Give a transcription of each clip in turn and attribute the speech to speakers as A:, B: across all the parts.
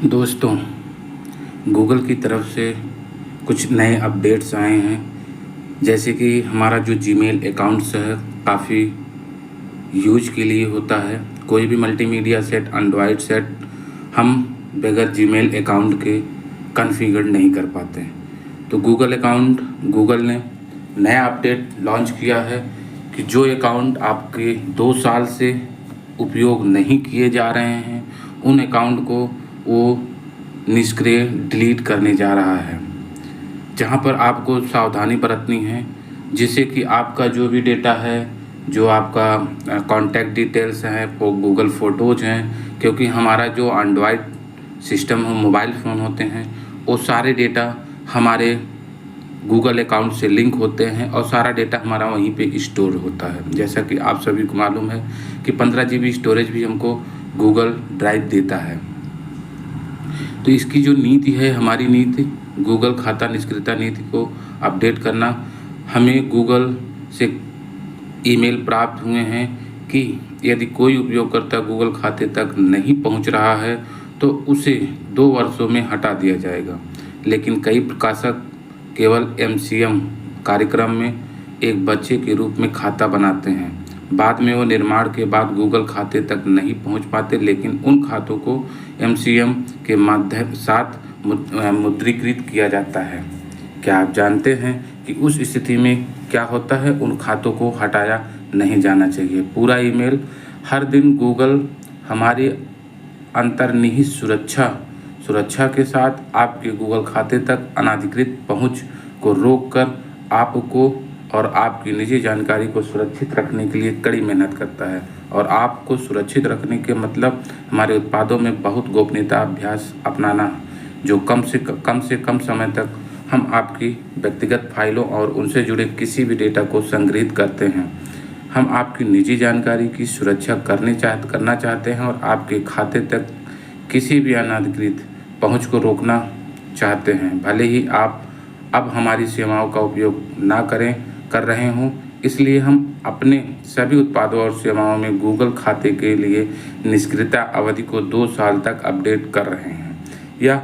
A: दोस्तों, गूगल की तरफ से कुछ नए अपडेट्स आए हैं। जैसे कि हमारा जो जीमेल अकाउंट्स है काफ़ी यूज के लिए होता है। कोई भी मल्टीमीडिया सेट, एंड्रॉयड सेट हम बगैर जीमेल अकाउंट के कॉन्फ़िगर नहीं कर पाते हैं। तो गूगल ने नया अपडेट लॉन्च किया है कि जो अकाउंट आपके 2 साल से उपयोग नहीं किए जा रहे हैं, उन अकाउंट को वो निष्क्रिय डिलीट करने जा रहा है। जहाँ पर आपको सावधानी बरतनी है, जिससे कि आपका जो भी डेटा है, जो आपका कॉन्टैक्ट डिटेल्स हैं, वो गूगल फ़ोटोज़ हैं, क्योंकि हमारा जो एंड्रॉयड सिस्टम हो, मोबाइल फ़ोन होते हैं, वो सारे डेटा हमारे गूगल अकाउंट से लिंक होते हैं और सारा डेटा हमारा वहीं पे स्टोर होता है। जैसा कि आप सभी को मालूम है कि 15 GB स्टोरेज भी हमको गूगल ड्राइव देता है। तो इसकी जो नीति है, हमारी नीति गूगल खाता निष्क्रियता नीति को अपडेट करना। हमें गूगल से ईमेल प्राप्त हुए हैं कि यदि कोई उपयोगकर्ता गूगल खाते तक नहीं पहुंच रहा है तो उसे 2 वर्षों में हटा दिया जाएगा। लेकिन कई प्रकाशक केवल MCM कार्यक्रम में एक बच्चे के रूप में खाता बनाते हैं। बाद में वो निर्माण के बाद गूगल खाते तक नहीं पहुंच पाते, लेकिन उन खातों को MCM के माध्यम साथ मुद्रीकृत किया जाता है। क्या आप जानते हैं कि उस स्थिति में क्या होता है? उन खातों को हटाया नहीं जाना चाहिए। पूरा ईमेल हर दिन गूगल हमारी अंतर्निहित सुरक्षा के साथ आपके गूगल खाते तक अनधिकृत पहुंच को रोककर आपको और आपकी निजी जानकारी को सुरक्षित रखने के लिए कड़ी मेहनत करता है। और आपको सुरक्षित रखने के मतलब हमारे उत्पादों में बहुत गोपनीयता अभ्यास अपनाना, जो कम से कम समय तक हम आपकी व्यक्तिगत फाइलों और उनसे जुड़े किसी भी डेटा को संग्रहित करते हैं। हम आपकी निजी जानकारी की सुरक्षा करना चाहते हैं और आपके खाते तक किसी भी अनधिकृत पहुंच को रोकना चाहते हैं, भले ही आप अब हमारी सेवाओं का उपयोग कर रहे हों। इसलिए हम अपने सभी उत्पादों और सेवाओं में गूगल खाते के लिए निष्क्रियता अवधि को 2 साल तक अपडेट कर रहे हैं। यह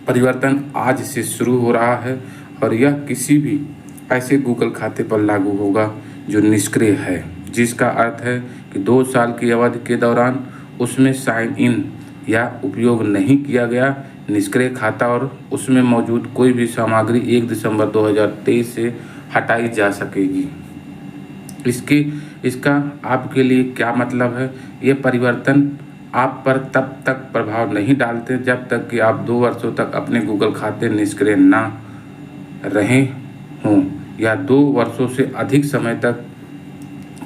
A: परिवर्तन आज से शुरू हो रहा है और यह किसी भी ऐसे गूगल खाते पर लागू होगा जो निष्क्रिय है, जिसका अर्थ है कि 2 साल की अवधि के दौरान उसमें साइन इन या उपयोग नहीं किया गया निष्क्रिय खाता और उसमें मौजूद कोई भी सामग्री 1 दिसंबर 2023 से हटाई जा सकेगी। इसका आपके लिए क्या मतलब है? ये परिवर्तन आप पर तब तक प्रभाव नहीं डालते जब तक कि आप 2 वर्षों तक अपने गूगल खाते निष्क्रिय ना रहे हों या 2 वर्षों से अधिक समय तक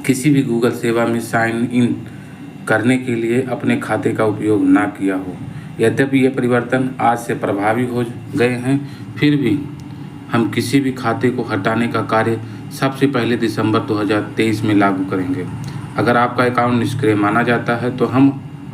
A: किसी भी गूगल सेवा में साइन इन करने के लिए अपने खाते का उपयोग ना किया हो। यद्यपि ये परिवर्तन आज से प्रभावी हो गए हैं, फिर भी हम किसी भी खाते को हटाने का कार्य सबसे पहले दिसंबर 2023 में लागू करेंगे। अगर आपका अकाउंट निष्क्रिय माना जाता है तो हम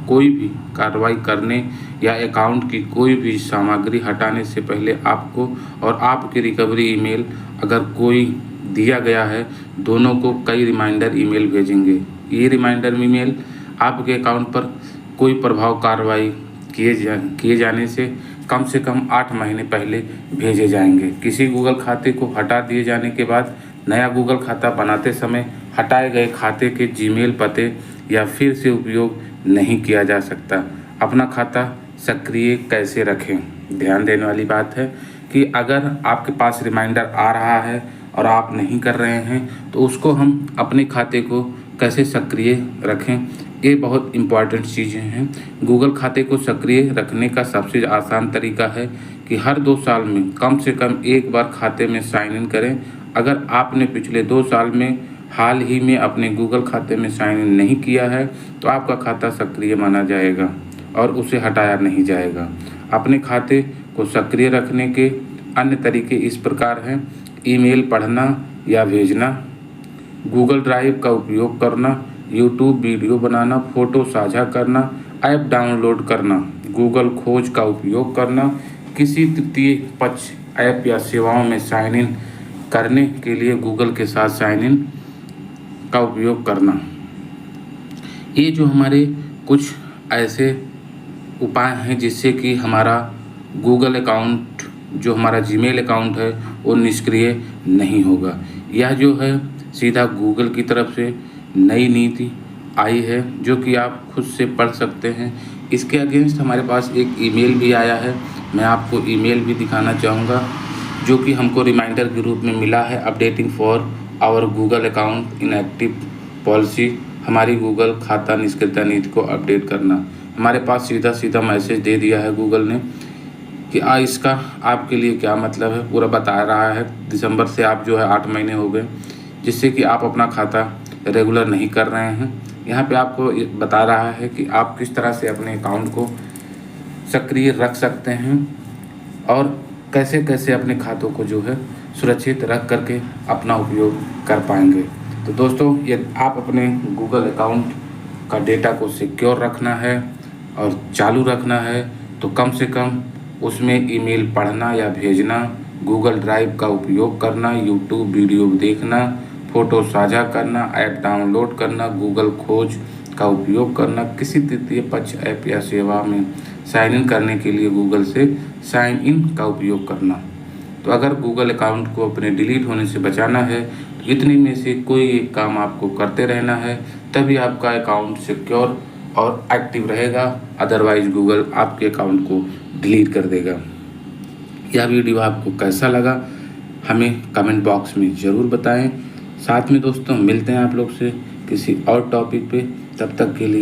A: कोई भी कार्रवाई करने या अकाउंट की कोई भी सामग्री हटाने से पहले आपको और आपके रिकवरी ईमेल, अगर कोई दिया गया है, दोनों को कई रिमाइंडर ईमेल भेजेंगे। ये रिमाइंडर ईमेल आपके अकाउंट पर कोई प्रभाव कार्रवाई किए जाने से कम 8 महीने पहले भेजे जाएंगे। किसी गूगल खाते को हटा दिए जाने के बाद नया गूगल खाता बनाते समय हटाए गए खाते के जीमेल पते या फिर से उपयोग नहीं किया जा सकता। अपना खाता सक्रिय कैसे रखें? ध्यान देने वाली बात है कि अगर आपके पास रिमाइंडर आ रहा है और आप नहीं कर रहे हैं तो उसको हम अपने खाते को कैसे सक्रिय रखें, ये बहुत इम्पॉर्टेंट चीज़ें हैं। गूगल खाते को सक्रिय रखने का सबसे आसान तरीका है कि हर 2 साल में कम से कम एक बार खाते में साइन इन करें। अगर आपने पिछले 2 साल में हाल ही में अपने गूगल खाते में साइन इन नहीं किया है तो आपका खाता सक्रिय माना जाएगा और उसे हटाया नहीं जाएगा। अपने खाते को सक्रिय रखने के अन्य तरीके इस प्रकार हैं: ईमेल पढ़ना या भेजना, गूगल ड्राइव का उपयोग करना, यूट्यूब वीडियो बनाना, फ़ोटो साझा करना, ऐप डाउनलोड करना, गूगल खोज का उपयोग करना, किसी तृतीय पक्ष ऐप या सेवाओं में साइन इन करने के लिए गूगल के साथ साइन इन का उपयोग करना। ये जो हमारे कुछ ऐसे उपाय हैं जिससे कि हमारा गूगल अकाउंट, जो हमारा जीमेल अकाउंट है, वो निष्क्रिय नहीं होगा। यह जो है सीधा गूगल की तरफ से नई नीति आई है, जो कि आप खुद से पढ़ सकते हैं। इसके अगेंस्ट हमारे पास एक ईमेल भी आया है, मैं आपको ईमेल भी दिखाना चाहूँगा, जो कि हमको रिमाइंडर के रूप में मिला है। Updating for our Google account inactive policy, हमारी गूगल खाता निष्क्रियता नीति को अपडेट करना। हमारे पास सीधा सीधा मैसेज दे दिया है गूगल ने कि इसका आपके लिए क्या मतलब है, पूरा बता रहा है। दिसंबर से आप जो है 8 महीने हो गए जिससे कि आप अपना खाता रेगुलर नहीं कर रहे हैं। यहाँ पे आपको बता रहा है कि आप किस तरह से अपने अकाउंट को सक्रिय रख सकते हैं और कैसे कैसे अपने खातों को जो है सुरक्षित रख करके अपना उपयोग कर पाएंगे। तो दोस्तों, ये आप अपने गूगल अकाउंट का डेटा को सिक्योर रखना है और चालू रखना है, तो कम से कम उसमें ईमेल पढ़ना या भेजना, गूगल ड्राइव का उपयोग करना, यूट्यूब वीडियो देखना, फ़ोटो साझा करना, ऐप डाउनलोड करना, गूगल खोज का उपयोग करना, किसी तृतीय पक्ष ऐप या सेवा में साइन इन करने के लिए गूगल से साइन इन का उपयोग करना। तो अगर गूगल अकाउंट को अपने डिलीट होने से बचाना है तो इतने में से कोई एक काम आपको करते रहना है, तभी आपका अकाउंट सिक्योर और एक्टिव रहेगा। अदरवाइज गूगल आपके अकाउंट को डिलीट कर देगा। यह वीडियो आपको कैसा लगा हमें कमेंट बॉक्स में ज़रूर बताएं। साथ में दोस्तों मिलते हैं आप लोग से किसी और टॉपिक पे, तब तक के लिए